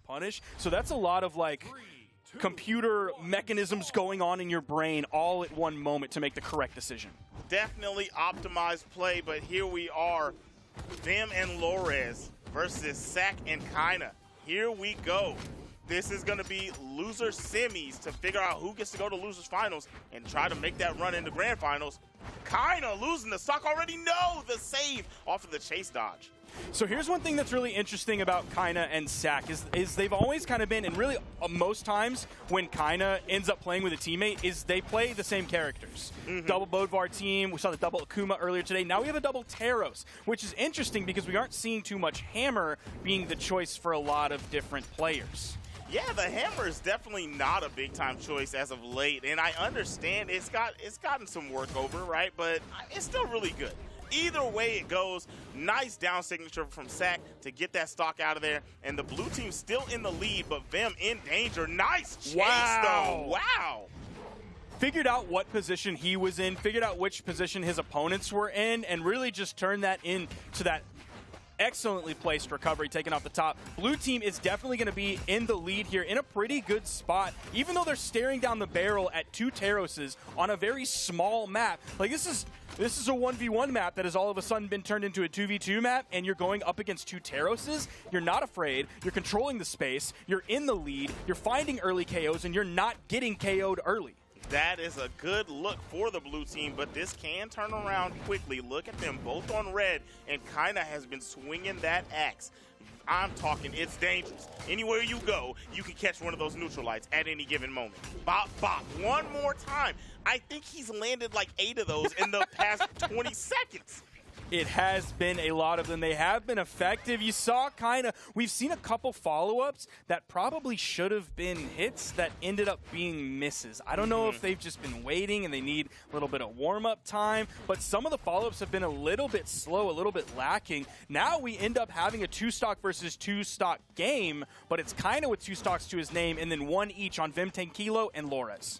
punish. So that's a lot of like computer mechanisms going on in your brain all at one moment to make the correct decision. Definitely optimized play, but here we are. Vim and Lores versus SAC and Kyna. Here we go. This is going to be loser semis to figure out who gets to go to losers finals and try to make that run into grand finals. Kyna losing the stock already. No, the save off of the chase dodge. So here's one thing that's really interesting about Kyna and SAC is they've always kind of been, and really most times when Kyna ends up playing with a teammate, is they play the same characters. Double Bodvar team, we saw the double Akuma earlier today. Now we have a double Teros, which is interesting because we aren't seeing too much Hammer being the choice for a lot of different players. Yeah, the Hammer is definitely not a big-time choice as of late, and I understand it's gotten some work over, right? But it's still really good. Either way it goes, nice down signature from SAC to get that stock out of there, and the blue team still in the lead, but Vim in danger. Nice chase, though. Wow. Figured out what position he was in, figured out which position his opponents were in, and really just turned that into that excellently placed recovery taken off the top. Blue team is definitely going to be in the lead here in a pretty good spot, even though they're staring down the barrel at 2 Teroses on a very small map. Like this is a 1v1 map that has all of a sudden been turned into a 2v2 map, and you're going up against 2 Teroses. You're not afraid. You're controlling the space. You're in the lead. You're finding early KOs, and you're not getting KO'd early. That is a good look for the blue team, but this can turn around quickly. Look at them both on red, and Kyna has been swinging that axe. I'm talking, it's dangerous. Anywhere you go, you can catch one of those neutralites at any given moment. Bop, bop. One more time. I think he's landed like 8 of those in the past 20 seconds. It has been a lot of them. They have been effective. You saw we've seen a couple follow-ups that probably should have been hits that ended up being misses. I don't know if they've just been waiting and they need a little bit of warm-up time, but some of the follow-ups have been a little bit slow, a little bit lacking. Now we end up having a 2-stock versus 2-stock game, but it's Kyna with 2 stocks to his name and then 1 each on V3m and Lores.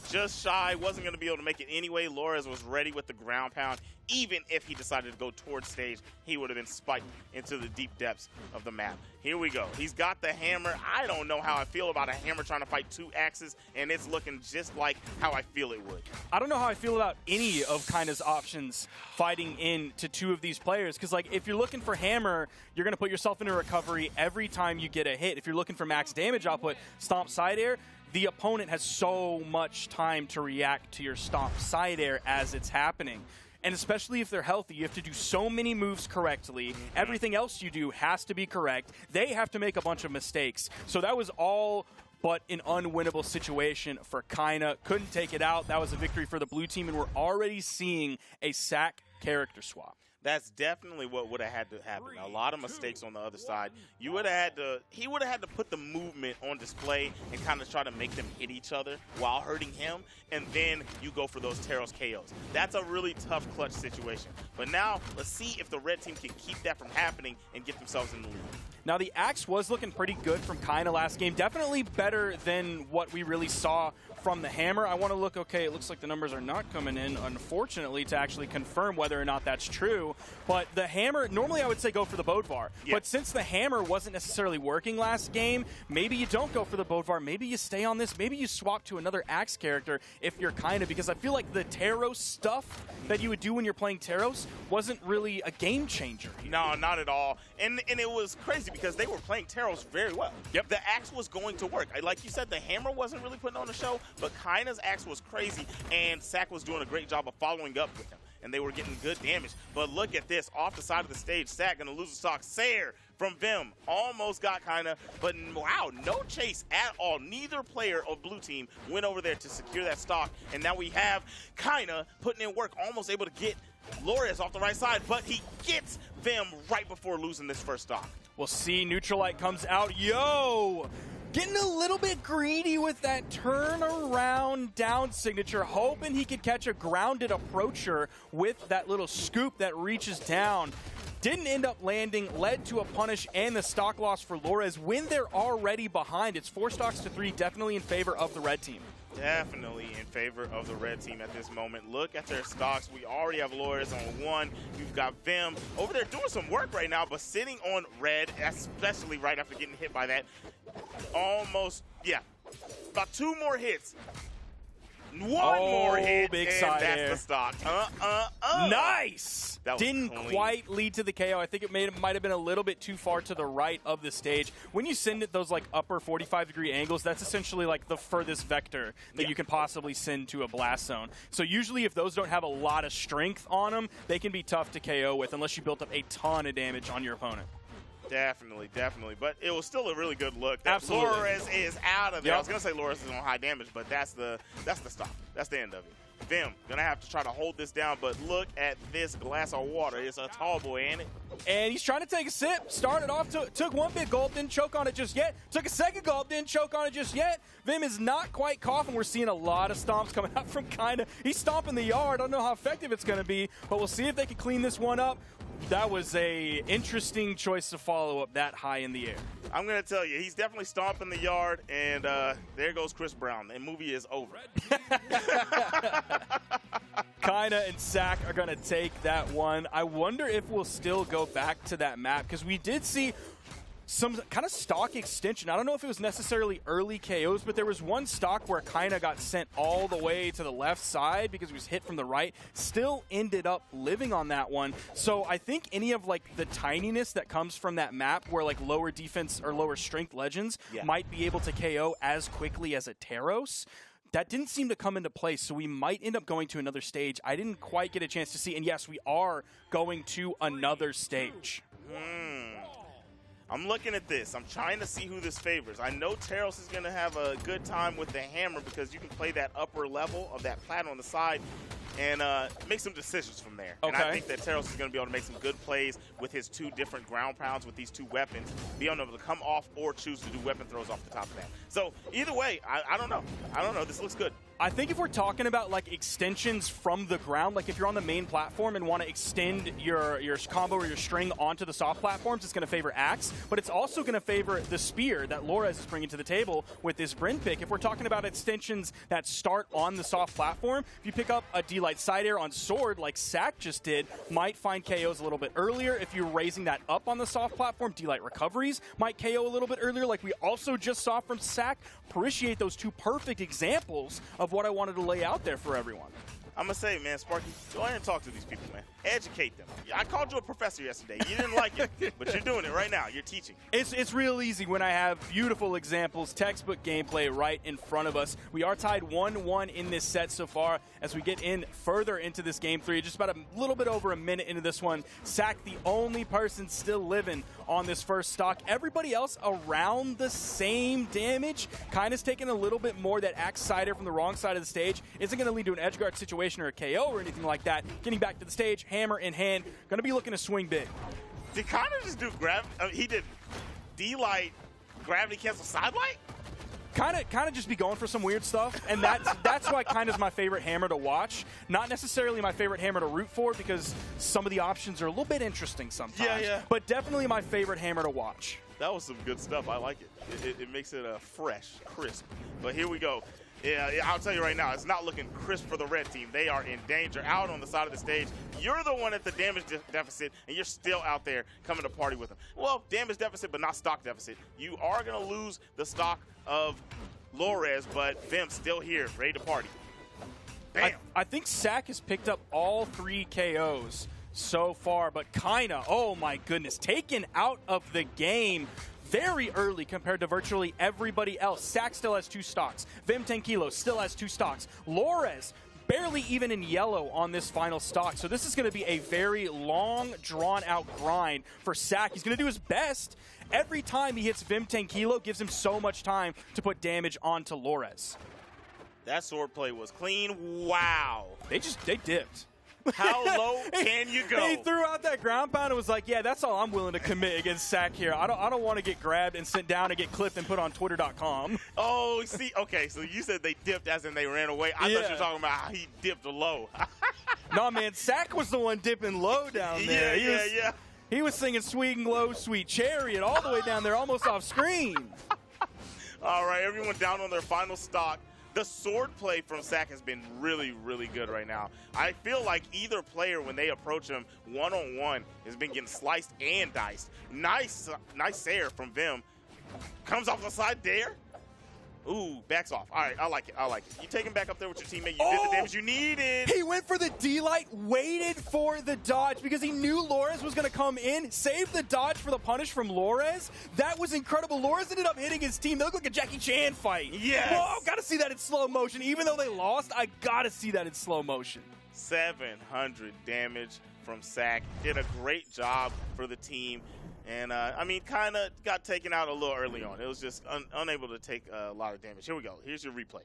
Just shy, wasn't going to be able to make it anyway. Lores was ready with the ground pound. Even if he decided to go towards stage, he would have been spiked into the deep depths of the map. Here we go. He's got the hammer. I don't know how I feel about a hammer trying to fight 2 axes, and it's looking just like how I feel it would. I don't know how I feel about any of Kyna's options fighting into 2 of these players, because like if you're looking for hammer, you're going to put yourself into recovery every time you get a hit. If you're looking for max damage output, stomp side air, the opponent has so much time to react to your stomp side air as it's happening. And especially if they're healthy, you have to do so many moves correctly. Everything else you do has to be correct. They have to make a bunch of mistakes. So that was all but an unwinnable situation for Kyna. Couldn't take it out. That was a victory for the blue team, and we're already seeing a SAC character swap. That's definitely what would have had to happen. A lot of mistakes on the other side. You would have had to, he would have had to put the movement on display and kind of try to make them hit each other while hurting him, and then you go for those Teros KOs. That's a really tough clutch situation. But now, let's see if the red team can keep that from happening and get themselves in the lead. Now, the axe was looking pretty good from Kyna last game. Definitely better than what we really saw from the hammer. I want to look, okay, it looks like the numbers are not coming in, unfortunately, to actually confirm whether or not that's true. But the hammer, normally I would say go for the Bodvar. Yep. But since the hammer wasn't necessarily working last game, maybe you don't go for the Bodvar. Maybe you stay on this. Maybe you swap to another axe character if you're Kyna, because I feel like the Teros stuff that you would do when you're playing Teros wasn't really a game changer here. No, not at all. And it was crazy because they were playing Teros very well. Yep. The axe was going to work. Like you said, the hammer wasn't really putting on the show, but Kyna's axe was crazy, and SAC was doing a great job of following up with him, and they were getting good damage. But look at this, off the side of the stage, SAC gonna lose the stock. Sayer from Vim almost got Kyna, but wow, no chase at all. Neither player of blue team went over there to secure that stock, and now we have Kyna putting in work, almost able to get Lores off the right side, but he gets Vim right before losing this first stock. We'll see, Neutralite comes out, yo! Getting a little bit greedy with that turnaround down signature, hoping he could catch a grounded approacher with that little scoop that reaches down. didn't end up landing, led to a punish and the stock loss for Lores when they're already behind. It's 4 stocks to 3, definitely in favor of the red team. Definitely in favor of the red team at this moment. Look at their stocks. We already have Lores on 1. You've got Vim over there doing some work right now, but sitting on red, especially right after getting hit by that. Almost, yeah, about 2 more hits. One more hit, big and side that's air. the stock. Nice! Didn't clean. quite lead to the KO. I think it might have been a little bit too far to the right of the stage. When you send it those like upper 45-degree angles, that's essentially like the furthest vector that you can possibly send to a blast zone. So usually if those don't have a lot of strength on them, they can be tough to KO with unless you built up a ton of damage on your opponent. Definitely, definitely. But it was still a really good look. Absolutely. Lores is out of there. Yep. I was going to say Lores is on high damage, but that's the stop. That's the end of it. Vim, going to have to try to hold this down, but look at this glass of water. It's a tall boy, ain't it? And he's trying to take a sip. Started off, took one big gulp, didn't choke on it just yet. Took a second gulp, didn't choke on it just yet. Vim is not quite coughing. We're seeing a lot of stomps coming out from Kyna. He's stomping the yard. I don't know how effective it's going to be, but we'll see if they can clean this one up. That was a interesting choice to follow up that high in the air. I'm going to tell you, he's definitely stomping the yard, and there goes Chris Brown. The movie is over. Kyna and SAC are going to take that one. I wonder if we'll still go back to that map, because we did see some kind of stock extension. I don't know if it was necessarily early KOs, but there was one stock where Kyna got sent all the way to the left side because he was hit from the right. Still ended up living on that one. So I think any of like the tininess that comes from that map where like lower defense or lower strength legends might be able to KO as quickly as a Teros. That didn't seem to come into play, so we might end up going to another stage. I didn't quite get a chance to see, and yes, we are going to another stage. I'm looking at this. I'm trying to see who this favors. I know Teros is going to have a good time with the hammer because you can play that upper level of that plat on the side and make some decisions from there. Okay. And I think that Teros is going to be able to make some good plays with his 2 different ground pounds with these 2 weapons, be able to come off or choose to do weapon throws off the top of that. So either way, I don't know. I don't know. This looks good. I think if we're talking about like extensions from the ground, like if you're on the main platform and want to extend your combo or your string onto the soft platforms, it's going to favor Axe, but it's also going to favor the spear that Lores is bringing to the table with this Bryn pick. If we're talking about extensions that start on the soft platform, if you pick up a D-Light side air on sword like SAC just did, might find KOs a little bit earlier. If you're raising that up on the soft platform, D-Light recoveries might KO a little bit earlier like we also just saw from SAC. Appreciate those 2 perfect examples of what I wanted to lay out there for everyone. I'm going to say, man, Sparky, go ahead and talk to these people, man. Educate them. I called you a professor yesterday. You didn't like it, but you're doing it right now. You're teaching. It's real easy when I have beautiful examples, textbook gameplay right in front of us. We are tied 1-1 in this set so far as we get in further into this game 3. Just about a little bit over a minute into this one. SAC, the only person still living on this first stock. Everybody else around the same damage. Kyna's taking a little bit more. That Axe sider from the wrong side of the stage isn't going to lead to an edge guard situation or a KO or anything like that. Getting back to the stage, hammer in hand, going to be looking to swing big. Did Kyna just do he did D-Light gravity cancel side light? Kind of just be going for some weird stuff, and that's why Kyna's my favorite hammer to watch. Not necessarily my favorite hammer to root for because some of the options are a little bit interesting sometimes. Yeah. But definitely my favorite hammer to watch. That was some good stuff. I like it. It makes it fresh, crisp. But here we go. Yeah, I'll tell you right now, it's not looking crisp for the red team. They are in danger out on the side of the stage. You're the one at the damage deficit, and you're still out there coming to party with them. Well, damage deficit, but not stock deficit. You are going to lose the stock of Lores, but Vim's still here, ready to party. Bam! I think SAC has picked up all 3 KOs so far, but Kyna, oh my goodness, taken out of the game very early compared to virtually everybody else. SAC still has 2 stocks. V3m still has 2 stocks. Lores barely even in yellow on this final stock. So this is going to be a very long, drawn-out grind for SAC. He's going to do his best. Every time he hits V3m gives him so much time to put damage onto Lores. That sword play was clean. Wow. They dipped. How low can you go? He threw out that ground pound and was like, yeah, that's all I'm willing to commit against SAC here. I don't want to get grabbed and sent down and get clipped and put on Twitter.com. Oh, see, okay, so you said they dipped as in they ran away. I thought you were talking about how he dipped low. No, man, SAC was the one dipping low down there. Yeah. He was singing Sweet and Low, Sweet Chariot all the way down there, almost off screen. All right, everyone down on their final stock. The sword play from SAC has been really, really good right now. I feel like either player, when they approach him one-on-one, has been getting sliced and diced. Nice air from Vim. Comes off the side there. Ooh, backs off. All right, I like it. I like it. You take him back up there with your teammate. You did the damage you needed. He went for the D-Light, waited for the dodge because he knew Lores was going to come in, save the dodge for the punish from Lores. That was incredible. Lores ended up hitting his team. They look like a Jackie Chan fight. Yes. Whoa, got to see that in slow motion. Even though they lost, I got to see that in slow motion. 700 damage from SAC. Did a great job for the team. And, I mean, kind of got taken out a little early on. It was just unable to take a lot of damage. Here we go. Here's your replay.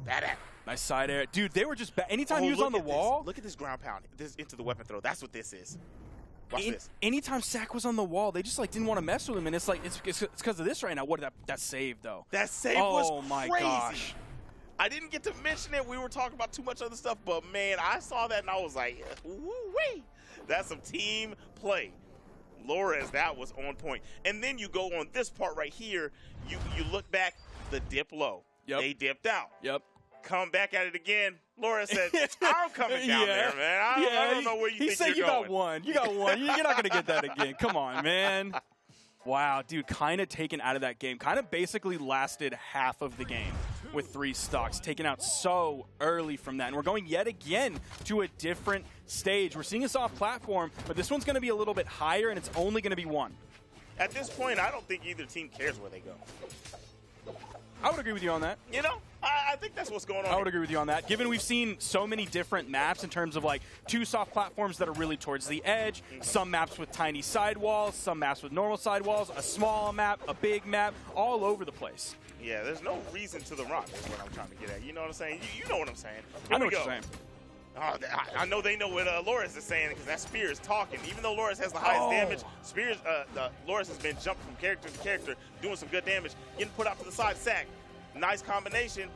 Bad. Nice side air. Dude, they were just anytime he was on the wall. Look at this ground pound. This into the weapon throw. That's what this is. Watch this. Anytime SAC was on the wall, they just like didn't want to mess with him. And it's like, it's because of this right now. What did that save, though? That save was crazy. Oh, my gosh. I didn't get to mention it. We were talking about too much other stuff. But, man, I saw that and I was like, woo-wee. That's some team play. Lores, that was on point. And then you go on this part right here. You look back, the dip low. Yep. They dipped out. Yep. Come back at it again. Lores said, I'm coming down there, man. I don't know where you think you're going. He said you got one. You got one. You're not going to get that again. Come on, man. Wow, dude, kind of taken out of that game. Kind of basically lasted half of the game with 3 stocks, taken out so early from that. And we're going yet again to a different stage. We're seeing a soft platform, but this one's going to be a little bit higher, and it's only going to be 1. At this point, I don't think either team cares where they go. I would agree with you on that. You know, I think that's what's going on. I would agree with you on that. Given we've seen so many different maps in terms of like 2 soft platforms that are really towards the edge, some maps with tiny sidewalls, some maps with normal sidewalls, a small map, a big map, all over the place. Yeah, there's no reason to the rock is what I'm trying to get at. You know what I'm saying? You know what I'm saying. I know what you're saying. I know they know what Lores is saying because that Spear is talking. Even though Lores has the highest damage, Spears, Lores has been jumping from character to character, doing some good damage, getting put out to the side. SAC, nice combination.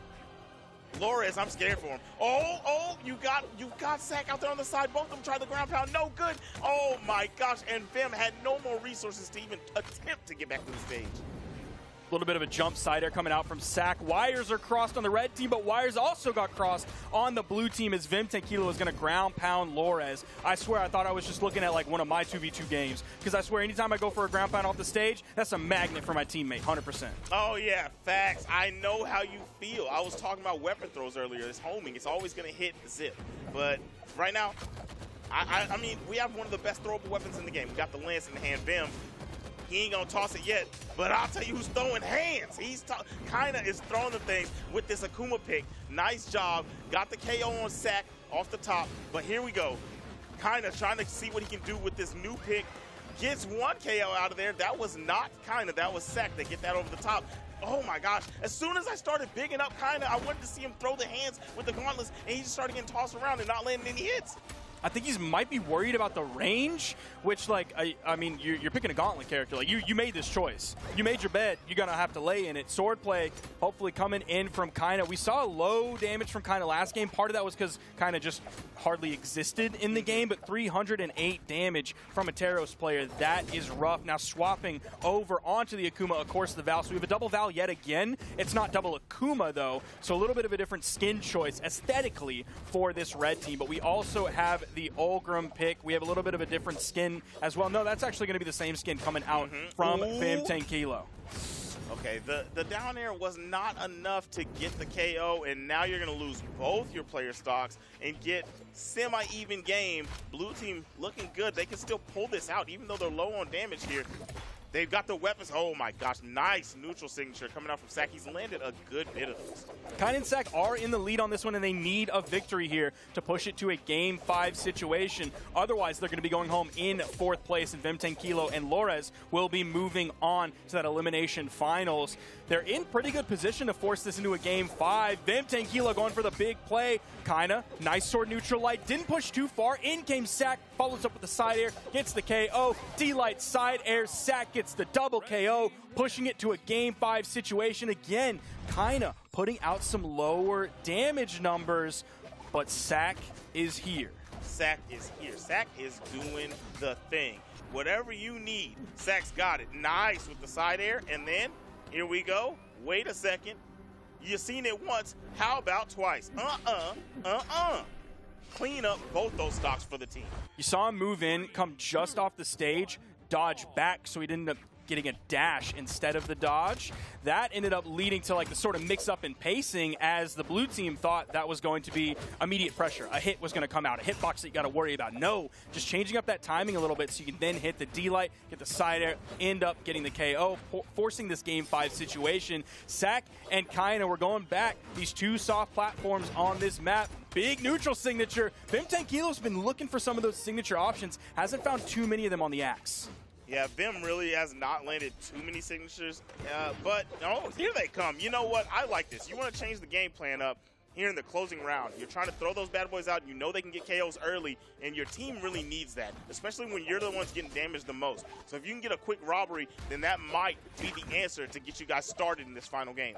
Lores, I'm scared for him. Oh, you got SAC out there on the side. Both of them tried the ground pound, no good. Oh my gosh, and Vim had no more resources to even attempt to get back to the stage. A little bit of a jump side air coming out from SAC. Wires are crossed on the red team, but Wires also got crossed on the blue team as V3m is going to ground pound Lores. I swear I thought I was just looking at like one of my 2v2 games because I swear anytime I go for a ground pound off the stage, that's a magnet for my teammate, 100%. Oh yeah, facts. I know how you feel. I was talking about weapon throws earlier. It's homing. It's always going to hit zip. But right now, I mean, we have one of the best throwable weapons in the game. We got the lance in the hand. Vim. He ain't gonna toss it yet, but I'll tell you who's throwing hands. Kyna is throwing the things with this Akuma pick. Nice job. Got the KO on SAC off the top, but here we go. Kyna trying to see what he can do with this new pick. Gets 1 KO out of there. That was not Kyna, that was SAC. They get that over the top. Oh my gosh. As soon as I started bigging up Kyna, I wanted to see him throw the hands with the gauntlets, and he just started getting tossed around and not landing any hits. I think he might be worried about the range, which, like, I mean, you're picking a gauntlet character. Like, you made this choice. You made your bed. You're going to have to lay in it. Sword play, hopefully coming in from Kyna. We saw low damage from Kyna last game. Part of that was because Kyna just hardly existed in the game, but 308 damage from a Teros player. That is rough. Now swapping over onto the Akuma, of course, the Val. So we have a double Val yet again. It's not double Akuma, though, so a little bit of a different skin choice aesthetically for this red team. But we also have the Ulgrim pick. We have a little bit of a different skin as well. No, that's actually going to be the same skin coming out from V3m. Okay, the down air was not enough to get the KO, and now you're going to lose both your player stocks and get semi-even game. Blue team looking good. They can still pull this out, even though they're low on damage here. They've got the weapons. Oh my gosh, nice neutral signature coming out from SAC. He's landed a good bit of those. Kyna and SAC are in the lead on this one, and they need a victory here to push it to a Game 5 situation. Otherwise, they're going to be going home in 4th place, and V3m and Lores will be moving on to that elimination finals. They're in pretty good position to force this into a Game 5. V3m going for the big play. Kyna, nice sword neutral light, didn't push too far. In came SAC, follows up with the side air, gets the KO. D-Light side air, SAC gets the double KO, pushing it to a Game 5 situation. Again, Kyna putting out some lower damage numbers, but SAC is here. SAC is here. SAC is doing the thing. whatever you need. SAC's got it. Nice with the side air. And then, here we go. Wait a second. You've seen it once. How about twice? Clean up both those stocks for the team. You saw him move in, come just off the stage, dodge back, so he didn't end up getting a dash instead of the dodge. That ended up leading to like the sort of mix-up in pacing as the blue team thought that was going to be immediate pressure. A hit was going to come out, a hitbox that you got to worry about. No, just changing up that timing a little bit so you can then hit the D-Light, get the side air, end up getting the KO, forcing this Game 5 situation. SAC and Kyna were going back. These two soft platforms on this map. Big neutral signature. V3m's been looking for some of those signature options. Hasn't found too many of them on the axe. Yeah, Vim really has not landed too many signatures, but oh, here they come. You know what? I like this. You want to change the game plan up here in the closing round. You're trying to throw those bad boys out. You know they can get KOs early, and your team really needs that, especially when you're the ones getting damaged the most. So if you can get a quick robbery, then that might be the answer to get you guys started in this final game.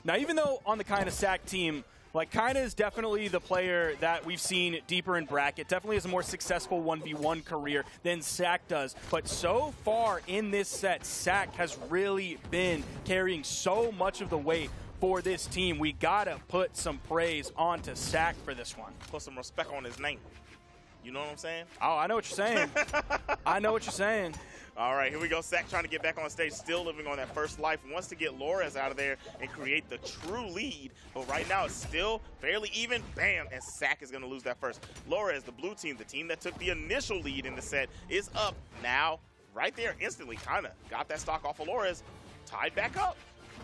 Now, even though on the Kyna SAC team, like, Kyna is definitely the player that we've seen deeper in bracket, definitely has a more successful 1v1 career than SAC does. But so far in this set, SAC has really been carrying so much of the weight for this team. We gotta put some praise onto SAC for this one. Put some respect on his name. You know what I'm saying? Oh, I know what you're saying. I know what you're saying. All right, here we go. SAC trying to get back on stage, still living on that first life. Wants to get Lores out of there and create the true lead. But right now, it's still fairly even. Bam, and SAC is going to lose that first. Lores, the blue team, the team that took the initial lead in the set, is up now. Right there, instantly, Kyna got that stock off of Lores, tied back up.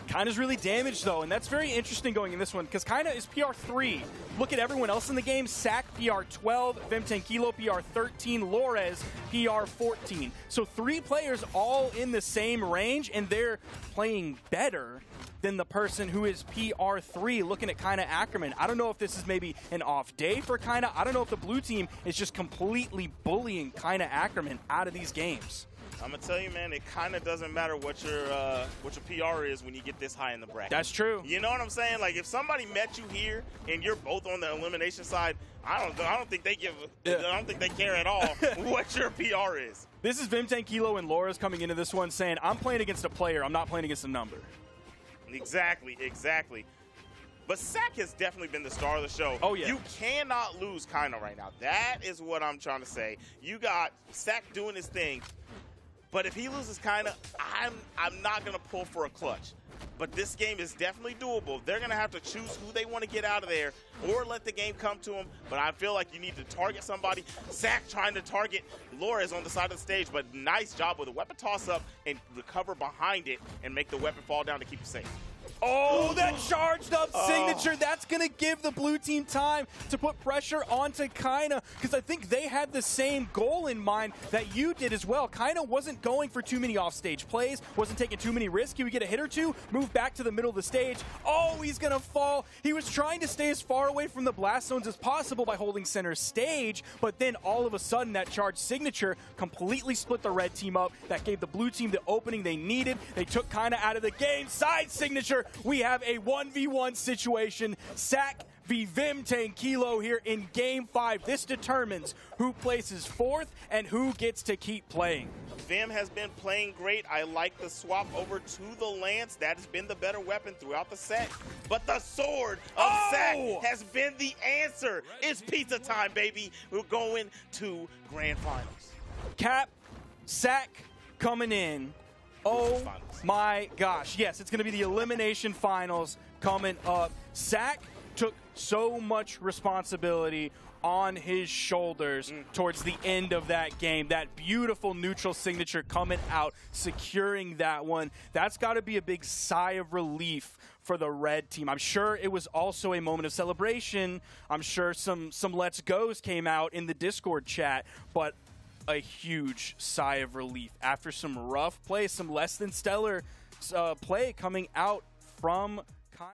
Kyna's really damaged, though, and that's very interesting going in this one, because Kyna is PR3. Look at everyone else in the game. SAC PR12, V3mquilo PR13, Lores PR14. So 3 players all in the same range, and they're playing better than the person who is PR3. Looking at Kyna Ackerman, I don't know if this is maybe an off day for Kyna. I don't know if the blue team is just completely bullying Kyna Ackerman out of these games. I'm gonna tell you, man, it kind of doesn't matter what your PR is when you get this high in the bracket. That's true. You know what I'm saying? Like, if somebody met you here and you're both on the elimination side, I don't think they care at all what your PR is. This is V3mquilo and Lores coming into this one saying, I'm playing against a player, I'm not playing against a number. Exactly. But SAC has definitely been the star of the show. Oh, yeah. You cannot lose Kyna right now. That is what I'm trying to say. You got SAC doing his thing. But if he loses Kyna, I'm not going to pull for a clutch. But this game is definitely doable. They're going to have to choose who they want to get out of there or let the game come to them. But I feel like you need to target somebody. SAC trying to target Lores on the side of the stage, but nice job with a weapon toss-up and recover behind it and make the weapon fall down to keep it safe. Oh, that charged up signature. That's going to give the blue team time to put pressure onto Kyna, because I think they had the same goal in mind that you did as well. Kyna wasn't going for too many offstage plays, wasn't taking too many risks. He would get a hit or two, move back to the middle of the stage. Oh, he's going to fall. He was trying to stay as far away from the blast zones as possible by holding center stage, but then all of a sudden that charged signature completely split the red team up. That gave the blue team the opening they needed. They took Kyna out of the game. Side signature. We have a 1v1 situation. SAC v V3mquilo here in Game 5. This determines who places 4th and who gets to keep playing. Vim has been playing great. I like the swap over to the Lance. That has been the better weapon throughout the set. But the sword of SAC has been the answer. It's pizza time, baby. We're going to Grand Finals. Cap, SAC coming in. Oh my gosh. Yes, it's going to be the Elimination Finals coming up. SAC took so much responsibility on his shoulders towards the end of that game. That beautiful neutral signature coming out, securing that one. That's got to be a big sigh of relief for the red team. I'm sure it was also a moment of celebration. I'm sure some let's goes came out in the Discord chat, but a huge sigh of relief after some rough play, some less than stellar play coming out from